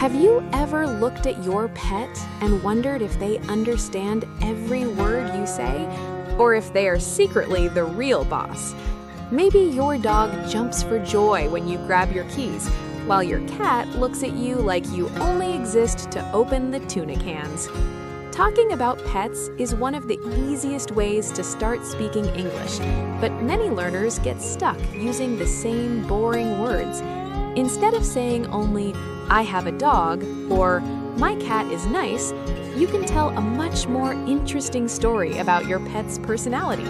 Have you ever looked at your pet and wondered if they understand every word you say, or if they are secretly the real boss? Maybe your dog jumps for joy when you grab your keys, while your cat looks at you like you only exist to open the tuna cans. Talking about pets is one of the easiest ways to start speaking English, but many learners get stuck using the same boring words. Instead of saying only, "I have a dog," or "My cat is nice," you can tell a much more interesting story about your pet's personality.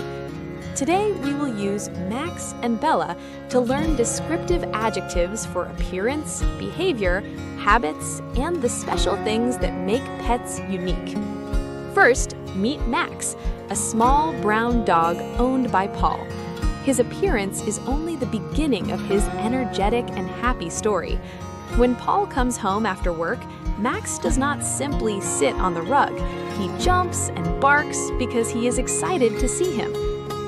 Today, we will use Max and Bella to learn descriptive adjectives for appearance, behavior, habits, and the special things that make pets unique. First, meet Max, a small brown dog owned by Paul. His appearance is only the beginning of his energetic and happy story. When Paul comes home after work, Max does not simply sit on the rug. He jumps and barks because he is excited to see him.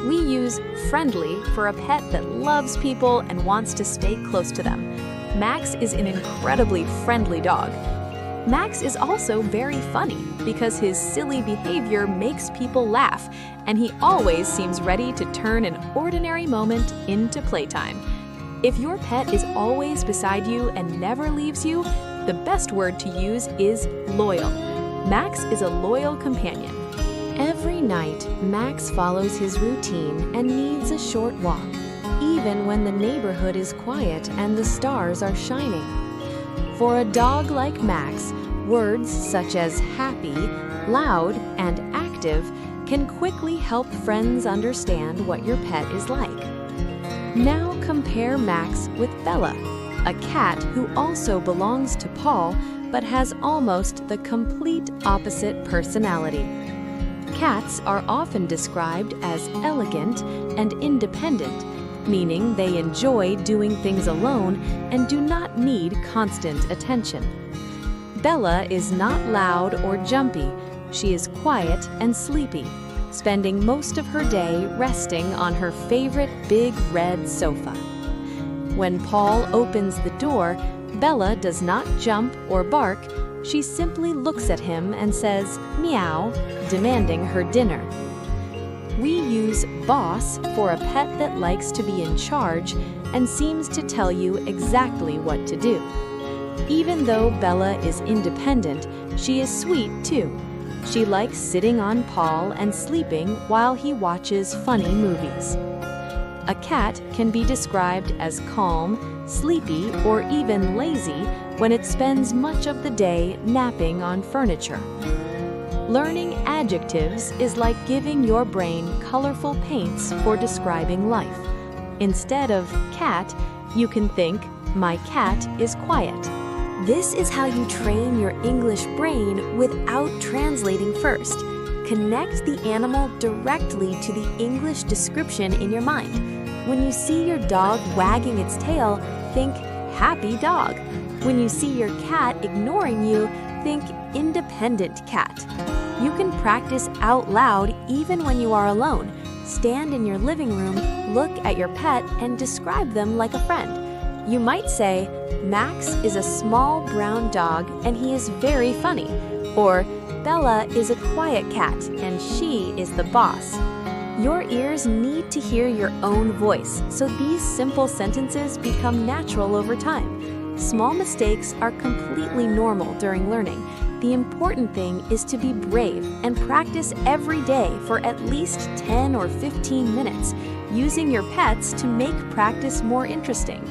We use friendly for a pet that loves people and wants to stay close to them. Max is an incredibly friendly dog. Max is also very funny because his silly behavior makes people laugh, and he always seems ready to turn an ordinary moment into playtime. If your pet is always beside you and never leaves you, the best word to use is loyal. Max is a loyal companion. Every night, Max follows his routine and needs a short walk, even when the neighborhood is quiet and the stars are shining. For a dog like Max, words such as happy, loud, and active can quickly help friends understand what your pet is like. Now compare Max with Bella, a cat who also belongs to Paul but has almost the complete opposite personality. Cats are often described as elegant and independent, meaning they enjoy doing things alone and do not need constant attention. Bella is not loud or jumpy. She is quiet and sleepy, spending most of her day resting on her favorite big red sofa. When Paul opens the door, Bella does not jump or bark. She simply looks at him and says, "Meow," demanding her dinner. We use boss for a pet that likes to be in charge and seems to tell you exactly what to do. Even though Bella is independent, she is sweet too. She likes sitting on Paul and sleeping while he watches funny movies. A cat can be described as calm, sleepy, or even lazy when it spends much of the day napping on furniture. Learning adjectives is like giving your brain colorful paints for describing life. Instead of cat, you can think, "My cat is quiet." This is how you train your English brain without translating first. Connect the animal directly to the English description in your mind. When you see your dog wagging its tail, think happy dog. When you see your cat ignoring you, think independent cat. You can practice out loud even when you are alone. Stand in your living room, look at your pet, and describe them like a friend. You might say, "Max is a small brown dog and he is very funny," or "Bella is a quiet cat and she is the boss." Your ears need to hear your own voice, so these simple sentences become natural over time. Small mistakes are completely normal during learning. The important thing is to be brave and practice every day for at least 10 or 15 minutes, using your pets to make practice more interesting.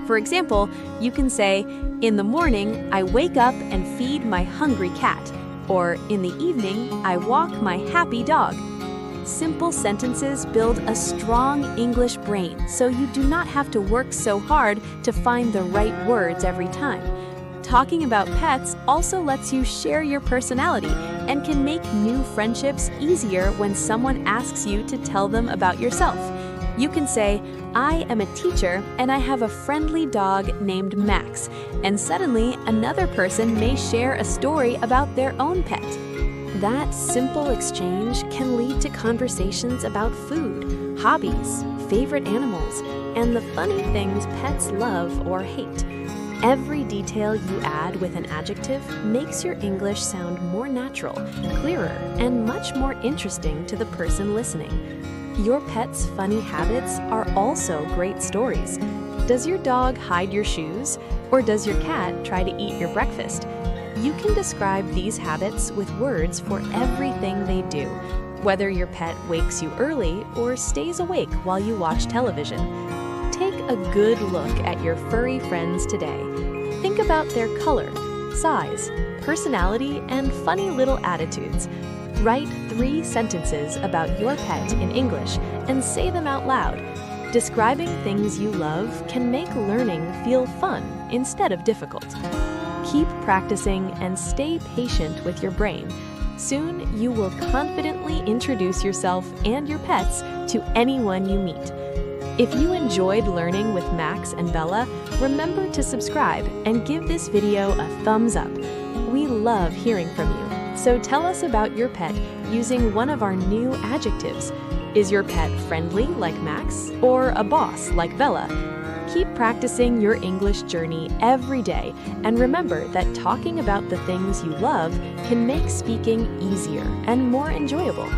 For example, you can say, "In the morning, I wake up and feed my hungry cat," or "In the evening, I walk my happy dog." Simple sentences build a strong English brain, so you do not have to work so hard to find the right words every time. Talking about pets also lets you share your personality and can make new friendships easier when someone asks you to tell them about yourself. You can say, "I am a teacher and I have a friendly dog named Max," and suddenly another person may share a story about their own pet. That simple exchange can lead to conversations about food, hobbies, favorite animals, and the funny things pets love or hate. Every detail you add with an adjective makes your English sound more natural, clearer, and much more interesting to the person listening. Your pet's funny habits are also great stories. Does your dog hide your shoes? Or does your cat try to eat your breakfast? You can describe these habits with words for everything they do, whether your pet wakes you early or stays awake while you watch television. Take a good look at your furry friends today. Think about their color, size, personality, and funny little attitudes. Write 3 sentences about your pet in English and say them out loud. Describing things you love can make learning feel fun instead of difficult. Keep practicing and stay patient with your brain. Soon, you will confidently introduce yourself and your pets to anyone you meet. If you enjoyed learning with Max and Bella, remember to subscribe and give this video a thumbs up. We love hearing from you, so tell us about your pet using one of our new adjectives. Is your pet friendly like Max or a boss like Bella? Keep practicing your English journey every day, and remember that talking about the things you love can make speaking easier and more enjoyable.